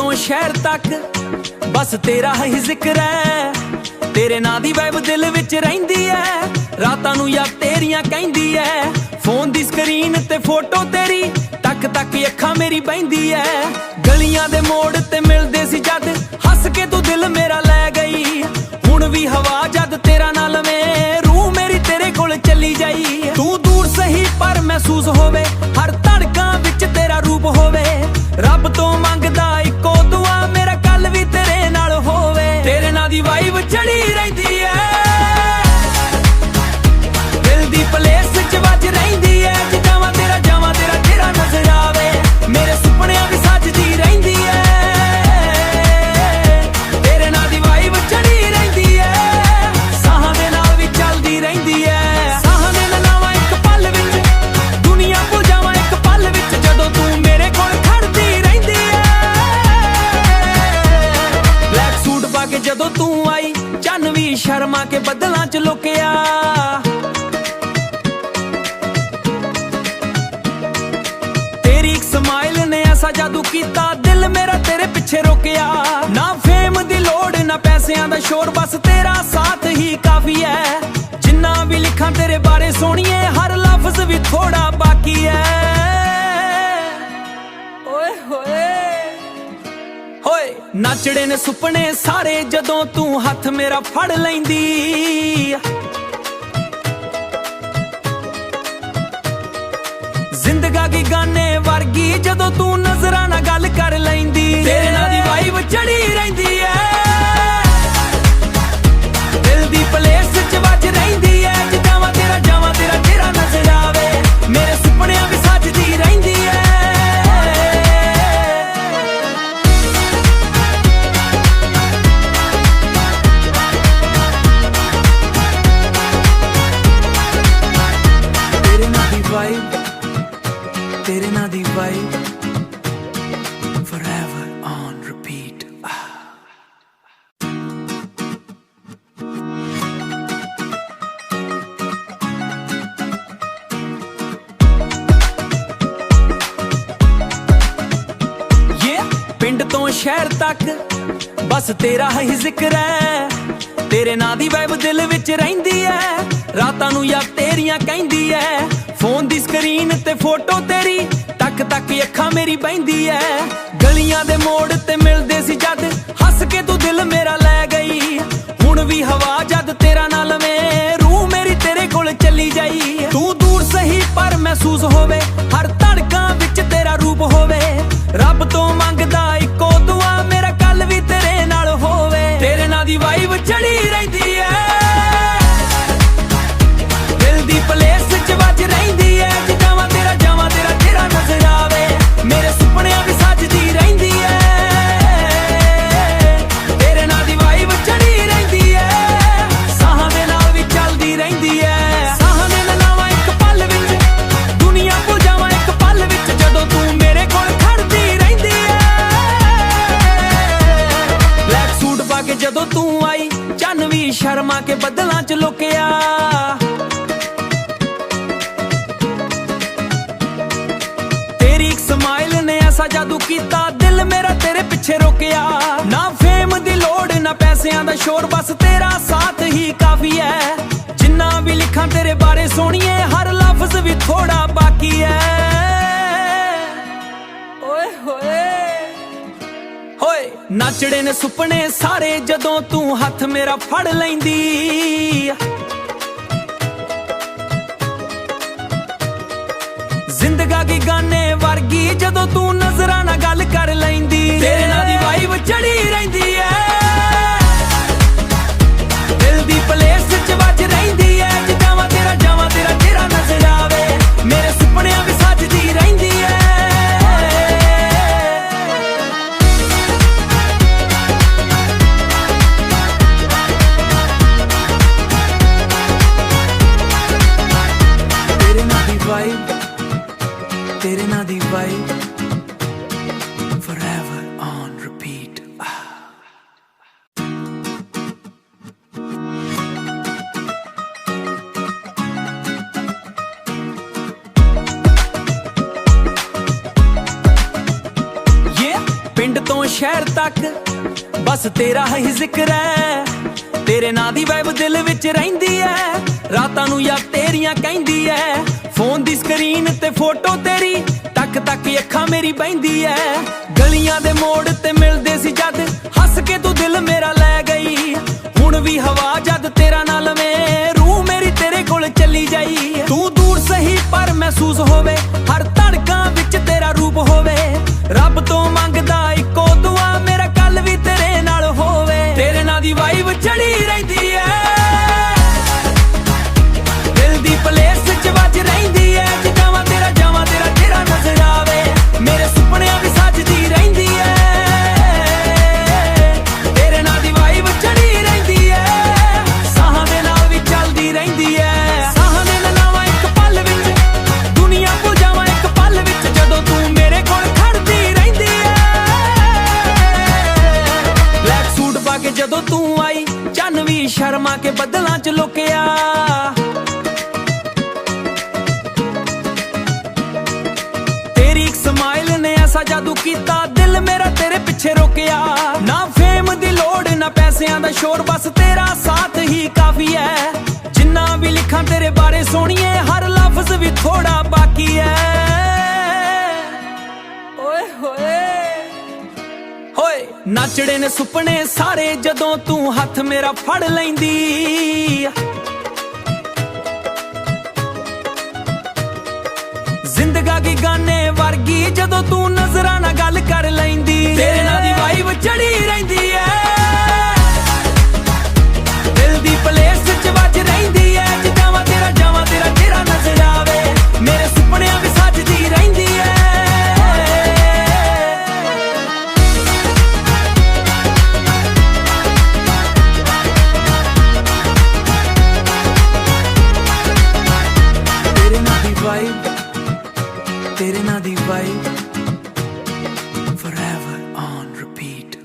ਤੋਂ ਸ਼ਹਿਰ ਤੱਕ ਬਸ ਤੇਰਾ ਹੀ ਜ਼ਿਕਰ ਹੈ। ਤੇਰੇ ਨਾਂ ਦੀ ਵਾਈਬ ਦਿਲ ਵਿੱਚ ਰਹਿੰਦੀ ਐ, ਰਾਤਾਂ ਨੂੰ ਯਾਦ ਤੇਰੀਆਂ ਕਹਿੰਦੀ ਐ। ਫੋਨ ਦੀ ਸਕਰੀਨ ਤੇ ਫੋਟੋ ਤੇਰੀ ਤੱਕ ਤੱਕ ਅੱਖਾਂ ਮੇਰੀ ਬਹਿੰਦੀ ਐ। ਗਲੀਆਂ ਦੇ ਮੋੜ ਤੇ ਮਿਲਦੇ ਸੀ ਜਦ ਹੱਸ ਕੇ ਤੂੰ ਦਿਲ ਮੇਰਾ ਲੈ ਗਈ। ਹੁਣ ਵੀ ਹਵਾ ਜਦ ਤੇਰਾ ਨਾਲ ਲਵੇਂ ਰੂਹ ਮੇਰੀ ਤੇਰੇ ਕੋਲ ਚੱਲੀ ਜਾਈ। ਤੂੰ ਦੂਰ ਸਹੀ ਪਰ ਮਹਿਸੂਸ ਹੋਵੇ, ਹਰ ਧੜਕਾਂ ਵਿੱਚ ਤੇਰਾ ਰੂਪ ਹੋਵੇ। ਰੱਬ ਤੋਂ ਮੰਗਦਾ ਇੱਕੋ ਦੁਆ ਮੇਰਾ ਕੱਲ ਵੀ ਤੇਰੇ ਨਾਲ ਹੋਵੇ। ਤੇਰੇ ਨਾਂ ਦੀ ਵਾਈਬ ਚੜੀ ਰਹਿੰਦੀ ਐ, ਦਿਲ ਦੀ ਪਲੇਸ ਚ ਵੱਜ ਰਹਿੰਦੀ ਐ। ਜਾਵਾਂ ਤੇਰਾ ਤੇਰਾ ਨਜ਼ਰ ਆਵੇ, ਮੇਰੇ ਸੁਪਨਿਆਂ ਵੀ ਸੱਜਦੀ ਰਹਿੰਦੀ ਐ। ਤੇਰੇ ਨਾਂ ਦੀ ਵਾਈਬ ਚੜੀ ਰਹਿੰਦੀ ਐ, ਸਾਹਾਂ ਦੇ ਨਾਲ ਵੀ ਚੱਲਦੀ ਰਹਿੰਦੀ ਐ। ਸਾਹਾਂ ਦੇ ਨਾਵਾਂ ਇੱਕ ਪਲ ਵਿੱਚ ਦੁਨੀਆ ਭੁੱਲ ਜਾਵਾਂ ਇੱਕ ਪਲ ਵਿੱਚ, ਜਦੋਂ ਤੂੰ ਮੇਰੇ ਕੋਲ ਖੜਦੀ ਰਹਿੰਦੀ ਐ। ਬਲੈਕ ਸੂਟ ਪਾ ਕੇ ਜਦੋਂ ਤੂੰ ਆਈ, ਚੰਨ ਵੀ ਸ਼ਰਮਾ ਕੇ ਬੱਦਲਾਂ ਚ ਲੁਕਿਆ। ਤੇਰੀ ਇੱਕ ਸਮਾਈਲ ਨੇ ਐਸਾ ਜਾਦੂ ਕੀਤਾ, ਦਿਲ ਮੇਰਾ ਤੇਰੇ ਪਿੱਛੇ ਰੁਕਿਆ। ਨਾ ਫੇਮ ਦੀ ਲੋੜ ਨਾ ਪੈਸਿਆਂ ਦਾ ਸ਼ੋਰ, ਬਸ ਤੇਰਾ ਸਾਥ ਹੀ ਕਾਫੀ ਹੈ। ਜਿੰਨਾ ਵੀ ਲਿਖਾਂ ਤੇਰੇ ਬਾਰੇ ਸੋਹਣੀਏ, ਹਰ ਲਫ਼ਜ਼ ਵੀ ਥੋੜਾ ਬਾਕੀ ਹੈ। ਓਏ ਹੋਏ ਹੋਏ ਨੱਚੜੇ ਨੇ ਸੁਪਨੇ ਸਾਰੇ ਜਦੋਂ ਤੂੰ ਹੱਥ ਮੇਰਾ ਫੜ ਲੈਂਦੀ। ਜ਼ਿੰਦਗੀ ਗਾਨੇ ਵਰਗੀ ਜਦੋਂ ਤੂੰ ਨਜ਼ਰਾਂ ਨਾਲ ਗੱਲ ਕਰ ਲੈਂਦੀ। ਤੇਰੇ ਨਾਂ ਦੀ ਵਾਈਬ ਚੜੀ ਰਹਿੰਦੀ ਐ, ਦਿਲ ਦੀ ਪਲੇਸ ਚ ਵੱਜ ਰਹਿੰਦੀ ਐ। ਜਾਵਾਂ ਤੇਰਾ ਨਜ਼ਰ ਆਵੇ, ਮੇਰੇ ਸੁਪਨਿਆਂ ਵੀ ਸੱਜਦੀ ਰਹਿੰਦੀ ਐ। ਤੇਰੇ ਨਾਂ ਦੀ ਵਾਈਬ, ਤੇਰੇ ਨਾਂ ਦੀ ਵਾਈਬ forever on repeat। ਪਿੰਡ ਤੋਂ ਸ਼ਹਿਰ ਤੱਕ ਬਸ ਤੇਰਾ ਹੀ ਜ਼ਿਕਰ ਹੈ। ਤੇਰੇ ਨਾਂ ਦੀ ਵਾਈਬ ਦਿਲ ਵਿੱਚ ਰਹਿੰਦੀ ਐ, ਰਾਤਾਂ ਨੂੰ ਯਾਦ ਤੇਰੀਆਂ ਕਹਿੰਦੀ ਐ। ਫੋਨ ਦੀ ਸਕਰੀਨ ਤੇ ਫੋਟੋ ਤੇਰੀ ਤੱਕ ਅੱਖਾਂ ਮੇਰੀ ਬਹਿੰਦੀ ਐ। ਗਲੀਆਂ ਦੇ ਮੋੜ ਤੇ ਮਿਲਦੇ ਸੀ ਜਦ ਹੱਸ ਕੇ ਤੂੰ ਦਿਲ ਮੇਰਾ ਲੈ ਗਈ। ਹੁਣ ਵੀ ਹਵਾ ਜਦ ਤੇਰਾ ਨਾਲ ਲਵੇਂ ਰੂਹ ਮੇਰੀ ਤੇਰੇ ਕੋਲ ਚੱਲੀ ਜਾਈ। ਤੂੰ ਦੂਰ ਸਹੀ ਪਰ ਮਹਿਸੂਸ ਹੋਵੇ, ਹਰ ਧੜਕਾਂ ਵਿੱਚ ਤੇਰਾ ਰੂਪ ਹੋਵੇ। ਰੱਬ ਤੋਂ ਮੰਗਦਾ ਇੱਕੋ ਦੁਆ ਮੇਰਾ ਕੱਲ ਵੀ ਤੇਰੇ ਨਾਲ ਹੋਵੇ। ਤੇਰੇ ਨਾਂ ਦੀ ਵਾਈਬ ਚੜੀ ਰਹਿੰਦੀ ਐ, ਦਿਲ ਦੀ ਪਲੇਸ ਚ ਵੱਜ ਰਹਿੰਦੀ ਐ। ਜਾਵਾਂ ਤੇਰਾ ਨਜ਼ਰ ਆਵੇ, ਮੇਰੇ ਸੁਪਨਿਆਂ ਵੀ ਸੱਜਦੀ ਰਹਿੰਦੀ ਐ। ਤੇਰੇ ਨਾਂ ਦੀ ਵਾਈਬ ਚੜੀ ਰਹਿੰਦੀ ਐ, ਸਾਹਾਂ ਦੇ ਨਾਲ ਵੀ ਚੱਲਦੀ ਰਹਿੰਦੀ ਐ। ਸਾਹਾਂ ਦੇ ਨਾਵਾਂ ਇੱਕ ਪਲ ਵਿੱਚ ਦੁਨੀਆ ਭੁੱਲ ਜਾਵਾਂ ਇੱਕ ਪਲ ਵਿੱਚ, ਜਦੋਂ ਤੂੰ ਮੇਰੇ ਕੋਲ ਖੜਦੀ ਰਹਿੰਦੀ ਐ। ਬਲੈਕ ਸੂਟ ਪਾ ਕੇ ਜਦੋਂ ਤੂੰ ਆਈ, ਚੰਨ ਵੀ ਸ਼ਰਮਾ ਕੇ ਬੱਦਲਾਂ ਚ ਲੁਕਿਆ। ਸਮਾਈਲ ਨੇ ਐਸਾ ਜਾਦੂ ਕੀਤਾ, ਦਿਲ ਮੇਰਾ ਤੇਰੇ ਪਿੱਛੇ ਰੁਕਿਆ। ਨਾ ਫੇਮ ਦੀ ਲੋੜ ਨਾ ਪੈਸਿਆਂ ਦਾ ਸ਼ੋਰ, ਬਸ ਤੇਰਾ ਸਾਥ ਹੀ ਕਾਫੀ ਹੈ। ਜਿੰਨਾ ਵੀ ਲਿਖਾਂ ਤੇਰੇ ਬਾਰੇ ਸੋਹਣੀਏ, ਹਰ ਲਫ਼ਜ਼ ਵੀ ਥੋੜਾ ਬਾਕੀ ਹੈ। ਓਏ ਹੋਏ ਹੋਏ ਨੱਚੜੇ ਨੇ ਸੁਪਨੇ ਸਾਰੇ ਜਦੋਂ ਤੂੰ ਹੱਥ ਮੇਰਾ ਫੜ ਲੈਂਦੀ। ਜ਼ਿੰਦਗੀ ਗਾਨੇ ਵਰਗੀ ਜਦੋਂ ਤੂੰ ਨਜ਼ਰਾਂ ਨਾਲ ਗੱਲ ਕਰ ਲੈਂਦੀ। ਤੇਰੇ ਨਾਂ ਦੀ ਵਾਈਬ ਚੜੀ ਰਹਿੰਦੀ ਐ, ਦਿਲ ਦੀ ਪਲੇਸ ਚ ਵੱਜ ਰਹਿੰਦੀ ਐ। ਜਾਵਾਂ ਤੇਰਾ ਨਜ਼ਰ ਆਵੇ, ਮੇਰੇ ਸੁਪਨਿਆਂ ਵੀ ਸੱਜਦੀ ਰਹਿੰਦੀ ਐ। ਤੇਰੇ ਨਾਂ ਦੀ ਵਾਈਬ, ਤੇਰੇ ਨਾਂ ਦੀ ਵਾਈਬ forever on repeat। ਸ਼ਹਿਰ ਤੱਕ ਬਸ ਤੇਰਾ ਹੀ ਜ਼ਿਕਰ ਹੈ। ਤੇਰੇ ਨਾਂ ਦੀ ਵਾਈਬ ਦਿਲ ਵਿੱਚ ਰਹਿੰਦੀ ਐ, ਰਾਤਾਂ ਨੂੰ ਯਾਦ ਤੇਰੀਆਂ ਕਹਿੰਦੀ ਐ। ਫੋਨ ਦੀ ਸਕਰੀਨ ਤੇ ਫੋਟੋ ਤੇਰੀ ਤੱਕ ਤੱਕ ਅੱਖਾਂ ਮੇਰੀ ਬਹਿੰਦੀ ਐ। ਗਲੀਆਂ ਦੇ ਮੋੜ ਤੇ ਮਿਲਦੇ ਸੀ ਜਦ ਹੱਸ ਕੇ ਤੂੰ ਦਿਲ ਮੇਰਾ ਲੈ ਗਈ। ਹੁਣ ਵੀ ਹਵਾ ਜਦ ਤੇਰਾ ਨਾਲ ਲਵੇਂ ਰੂਹ ਮੇਰੀ ਤੇਰੇ ਕੋਲ ਚੱਲੀ ਜਾਈ। ਤੂੰ ਦੂਰ ਸਹੀ ਪਰ ਮਹਿਸੂਸ ਹੋਵੇ, ਹਰ ਧੜਕਾਂ ਵਿੱਚ ਤੇਰਾ ਰੂਪ ਹੋਵੇ। ਰੱਬ ਤੋਂ ਮੰਗਦਾ ਇੱਕੋ ਦੁਆ ਮੇਰਾ ਕੱਲ ਵੀ ਤੇਰੇ ਨਾਲ ਹੋਵੇ। ਤੇਰੇ ਨਾਂ ਦੀ ਵਾਈਬ ਚੜੀ ਰਹਿੰਦੀ ਐ, ਦਿਲ ਦੀ ਪਲੇਸ 'ਚ ਵੱਜ ਰਹਿੰਦੀ ਐ। ਜਾਵਾਂ ਤੇਰਾ ਤੇਰਾ ਨਜ਼ਰ ਆਵੇ, ਮੇਰੇ ਸੁਪਨਿਆਂ ਵੀ ਸੱਜਦੀ ਰਹਿੰਦੀ ਐ। ਤੇਰੇ ਨਾਂ ਦੀ ਵਾਈਬ ਚੜੀ ਰਹਿੰਦੀ ਐ, ਸਾਹਾਂ ਦੇ ਨਾਲ ਵੀ ਚੱਲਦੀ ਰਹਿੰਦੀ ਐ। ਸਾਹਾਂ ਦੇ ਨਾਵਾਂ ਇੱਕ ਪਲ ਵਿੱਚ, ਦੁਨੀਆ ਭੁੱਲ ਜਾਵਾਂ ਇੱਕ ਪਲ ਵਿੱਚ, ਜਦੋਂ ਤੂੰ ਮੇਰੇ ਕੋਲ ਖੜਦੀ ਰਹਿੰਦੀ ਐ। ਬਲੈਕ ਸੂਟ ਪਾ ਕੇ ਜਦੋਂ ਤੂੰ ਆਈ, ਚੰਨ ਵੀ ਸ਼ਰਮਾ ਕੇ ਬੱਦਲਾਂ 'ਚ ਲੁਕਿਆ। ਸਮਾਈਲ ਨੇ ਐਸਾ ਜਾਦੂ ਕੀਤਾ, ਦਿਲ ਮੇਰਾ ਤੇਰੇ ਪਿੱਛੇ ਰੁਕਿਆ। ਨਾ ਫੇਮ ਦੀ ਲੋੜ ਨਾ ਪੈਸਿਆਂ ਦਾ ਸ਼ੋਰ, ਬਸ ਤੇਰਾ ਸਾਥ ਹੀ ਕਾਫੀ ਹੈ। ਜਿੰਨਾ ਵੀ ਲਿਖਾਂ ਤੇਰੇ ਬਾਰੇ ਸੋਹਣੀਏ, ਹਰ ਲਫ਼ਜ਼ ਵੀ ਥੋੜਾ ਬਾਕੀ ਹੈ। ਓਏ ਹੋਏ ਹੋਏ ਨੱਚੜੇ ਨੇ ਸੁਪਨੇ ਸਾਰੇ, ਜਦੋਂ ਤੂੰ ਹੱਥ ਮੇਰਾ ਫੜ ਲੈਂਦੀ। ਜ਼ਿੰਦਗੀ ਗਾਨੇ ਵਰਗੀ ਜਦੋਂ ਤੂੰ ਨਜ਼ਰਾਂ ਨਾਲ ਗੱਲ ਕਰ ਲੈਂਦੀ। ਤੇਰੇ ਨਾਂ ਦੀ ਵਾਈਬ ਚੜੀ ਰਹਿੰਦੀ ਐ, ਦਿਲ ਦੀ ਪਲੇਸ 'ਚ ਵੱਜ ਰਹਿੰਦੀ ਐ। ਜਾਵਾਂ ਤੇਰਾ ਨਜ਼ਰ ਆਵੇ, ਮੇਰੇ ਸੁਪਨਿਆਂ ਵੀ ਸੱਜਦੀ ਰਹਿੰਦੀ ਐ। ਤੇਰੇ ਨਾਂ ਦੀ ਵਾਈਬ, ਤੇਰੇ ਨਾਂ ਦੀ ਵਾਈਬ forever on repeat।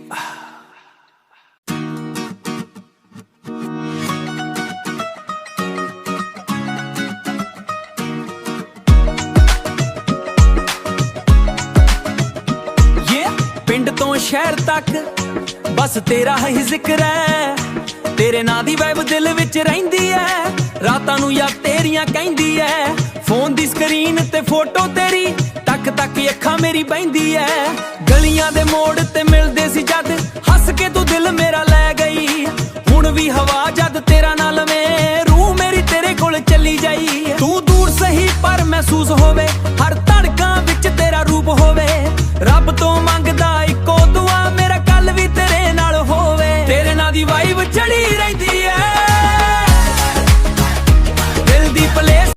ਪਿੰਡ ਤੋਂ ਸ਼ਹਿਰ ਤੱਕ ਬਸ ਤੇਰਾ ਹੀ ਜ਼ਿਕਰ ਹੈ। ਤੇਰੇ ਨਾਂ ਦੀ ਵਾਈਬ ਦਿਲ ਵਿੱਚ ਰਹਿੰਦੀ ਐ, ਰਾਤਾਂ ਨੂੰ ਯਾਦ ਤੇਰੀਆਂ ਕਹਿੰਦੀ ਐ। ਫੋਨ ਦੀ ਸਕਰੀਨ ਤੇ ਫੋਟੋ ਤੇਰੀ ਤੱਕ ਅੱਖਾਂ ਮੇਰੀ ਬਹਿੰਦੀ ਐ। ਗਲੀਆਂ ਦੇ ਮੋੜ ਤੇ ਮਿਲਦੇ ਸੀ ਜਦ ਹੱਸ ਕੇ ਤੂੰ ਦਿਲ ਮੇਰਾ ਲੈ ਗਈ। ਹੁਣ ਵੀ ਹਵਾ ਜਦ ਤੇਰਾ ਨਾਲ ਲਵੇਂ ਰੂਹ ਮੇਰੀ ਤੇਰੇ ਕੋਲ ਚੱਲੀ ਜਾਈ। ਤੂੰ ਦੂਰ ਸਹੀ ਪਰ ਮਹਿਸੂਸ ਹੋਵੇ, ਹਰ ਧੜਕਾਂ ਵਿੱਚ ਤੇਰਾ ਰੂਪ ਹੋਵੇ। ਰੱਬ ਤੋਂ ਮੰਗਦਾ ਇੱਕੋ ਦੁਆ ਮੇਰਾ ਕੱਲ ਵੀ ਤੇਰੇ ਨਾਲ ਹੋਵੇ। ਤੇਰੇ ਨਾਂ ਦੀ ਵਾਈਬ ਚੜੀ